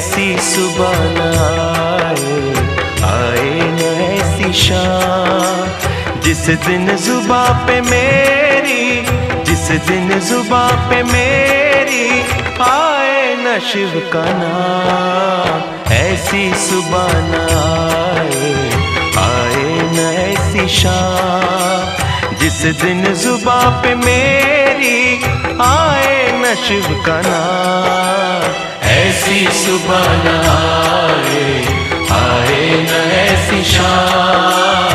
ऐसी सुबह न आए न ऐसी शाम, जिस दिन जुबां पे मेरी, जिस दिन जुबां पे मेरी आए न शिव का नाम। ऐसी सुबह न आए न ऐसी शाम, जिस दिन जुबां पे मेरी आए न शिव का नाम। ऐसी सुबह न आए न ऐसी शाम।